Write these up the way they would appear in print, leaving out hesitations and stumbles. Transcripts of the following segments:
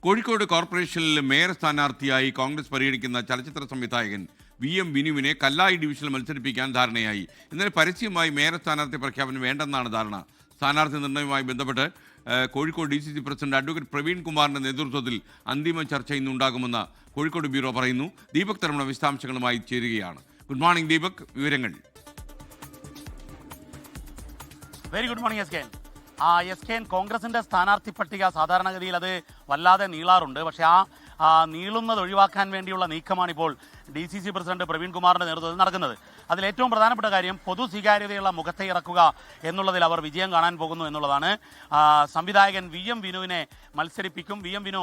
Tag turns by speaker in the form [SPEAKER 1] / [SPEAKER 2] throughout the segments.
[SPEAKER 1] കോഴിക്കോട് കോർപ്പറേഷനിൽ മേയർ സ്ഥാനാർത്ഥിയായി കോൺഗ്രസ് പരിഗണിക്കുന്ന ചലച്ചിത്ര സംവിധായകൻ VM വിനുവിനെ കല്ലായി ഡിവിഷനിൽ മത്സരിപ്പിക്കാൻ ധാരണയായി. ഇന്നലെ പരസ്യമായി മേയർ സ്ഥാനാർത്ഥി പ്രഖ്യാപനം വേണ്ടെന്നാണ് ധാരണ. സ്ഥാനാർത്ഥി നിർണ്ണയവുമായി ബന്ധപ്പെട്ട് Kozhikode DCC president advocate Praveen കുമാറിന്റെ നേതൃത്വത്തിൽ അന്തിമ ചർച്ച ഇന്നുണ്ടാകുമെന്ന് കോഴിക്കോട് ബ്യൂറോ പറയുന്നു. ദീപക് തരമണ വിശദാംശങ്ങളുമായി ചേരുകയാണ്. ഗുഡ് മോർണിംഗ് ദീപക്, വിവരങ്ങൾ.
[SPEAKER 2] Very good morning S K. കോൺഗ്രസിന്റെ സ്ഥാനാർത്ഥി പട്ടിക സാധാരണഗതിയിൽ അത് വല്ലാതെ നീളാറുണ്ട്. പക്ഷേ ആ നീളുന്നത് ഒഴിവാക്കാൻ വേണ്ടിയുള്ള നീക്കമാണിപ്പോൾ DCC പ്രസിഡന്റ് പ്രവീൺ കുമാറിന്റെ നേതൃത്വത്തിൽ നടക്കുന്നത്. അതിലേറ്റവും പ്രധാനപ്പെട്ട കാര്യം പൊതു സ്വീകാര്യതയുള്ള മുഖത്തെ ഇറക്കുക എന്നുള്ളതിൽ അവർ വിജയം കാണാൻ പോകുന്നു എന്നുള്ളതാണ്. സംവിധായകൻ VM വിനുവിനെ മത്സരിപ്പിക്കും. VM വിനു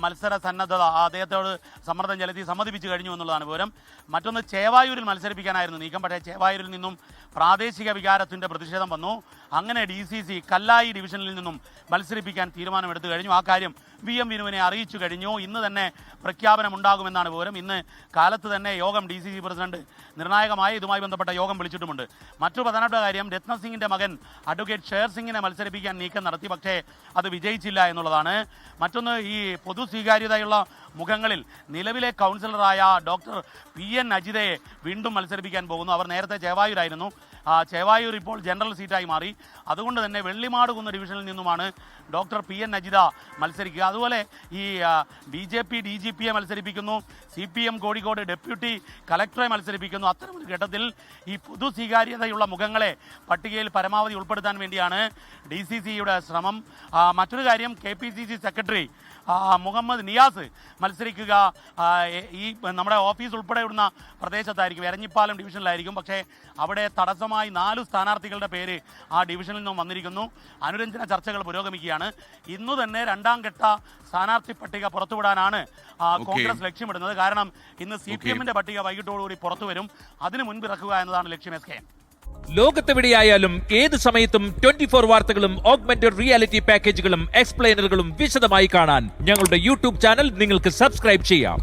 [SPEAKER 2] മത്സര സന്നദ്ധത അദ്ദേഹത്തോട് സമ്മർദ്ദം ചെലുത്തി സമ്മതിപ്പിച്ചു കഴിഞ്ഞു എന്നുള്ളതാണ് വിവരം. മറ്റൊന്ന്, ചേവായൂരിൽ മത്സരിപ്പിക്കാനായിരുന്നു നീക്കം. പക്ഷേ ചേവായൂരിൽ നിന്നും പ്രാദേശിക വികാരത്തിൻ്റെ പ്രതിഷേധം വന്നു. അങ്ങനെ DCC കല്ലായി ഡിവിഷനിൽ നിന്നും മത്സരിപ്പിക്കാൻ തീരുമാനമെടുത്തു കഴിഞ്ഞു. ആ കാര്യം VM വിനുവിനെ അറിയിച്ചു കഴിഞ്ഞു. ഇന്ന് തന്നെ പ്രഖ്യാപനം ഉണ്ടാകുമെന്നാണ് വിവരം. ഇന്ന് കാലത്ത് തന്നെ യോഗം DCC പ്രസിഡന്റ് നിർണായകമായ ഇതുമായി ബന്ധപ്പെട്ട യോഗം വിളിച്ചിട്ടുമുണ്ട്. മറ്റൊരു പ്രധാനപ്പെട്ട കാര്യം, രത്നസിംഗിന്റെ മകൻ അഡ്വക്കേറ്റ് ഷേർ സിംഗിനെ മത്സരിപ്പിക്കാൻ നീക്കം നടത്തി. പക്ഷേ അത് വിജയിച്ചില്ല എന്നുള്ളതാണ്. മറ്റൊന്ന്, ഈ പൊതു സ്വീകാര്യതയുള്ള മുഖങ്ങളിൽ നിലവിലെ കൗൺസിലറായ ഡോക്ടർ PN അജിതയെ വീണ്ടും മത്സരിപ്പിക്കാൻ പോകുന്നു. അവർ നേരത്തെ ചേവായൂരായിരുന്നു. ചേവായൂർ ഇപ്പോൾ ജനറൽ സീറ്റായി മാറി. അതുകൊണ്ട് തന്നെ വെള്ളിമാടുകുന്ന് ഡിവിഷനിൽ നിന്നുമാണ് ഡോക്ടർ PN അജിത മത്സരിക്കുക. അതുപോലെ ഈ BJP DGPയെ മത്സരിപ്പിക്കുന്നു. CPM കോഴിക്കോട് ഡെപ്യൂട്ടി കലക്ടറെ മത്സരിപ്പിക്കുന്നു. അത്തരമൊരു ഘട്ടത്തിൽ ഈ പൊതു സ്വീകാര്യതയുള്ള മുഖങ്ങളെ പട്ടികയിൽ പരമാവധി ഉൾപ്പെടുത്താൻ വേണ്ടിയാണ് DCCയുടെ ശ്രമം. മറ്റൊരു കാര്യം, KPCC സെക്രട്ടറി മുഹമ്മദ് നിയാസ് മത്സരിക്കുക ഈ നമ്മുടെ ഓഫീസ് ഉൾപ്പെടെയുള്ള പ്രദേശത്തായിരിക്കും. എരഞ്ഞിപ്പാലം ഡിവിഷനിലായിരിക്കും. പക്ഷേ അവിടെ തടസ്സമായി 4 സ്ഥാനാർത്ഥികളുടെ പേര് ആ ഡിവിഷനിൽ നിന്നും വന്നിരിക്കുന്നു. അനുരഞ്ജന ചർച്ചകൾ പുരോഗമിക്കുകയാണ്. ഇന്നു തന്നെ 2ാം ഘട്ട സ്ഥാനാർത്ഥി പട്ടിക പുറത്തുവിടാനാണ് കോൺഗ്രസ് ലക്ഷ്യമിടുന്നത്. കാരണം ഇന്ന് CPMന്റെ പട്ടിക വൈകിട്ടോടുകൂടി പുറത്തു വരും. അതിനു മുൻപ് ഇറക്കുക എന്നതാണ് ലക്ഷ്യം. SK,
[SPEAKER 3] ലോകത്തെവിടെയായാലും ഏത് സമയത്തും 24 വാർത്തകളും ഓഗ്മെന്റഡ് റിയാലിറ്റി പാക്കേജുകളും എക്സ്പ്ലെയിനറുകളും വിശദമായി കാണാൻ ഞങ്ങളുടെ YouTube ചാനൽ നിങ്ങൾക്ക് സബ്സ്ക്രൈബ് ചെയ്യാം.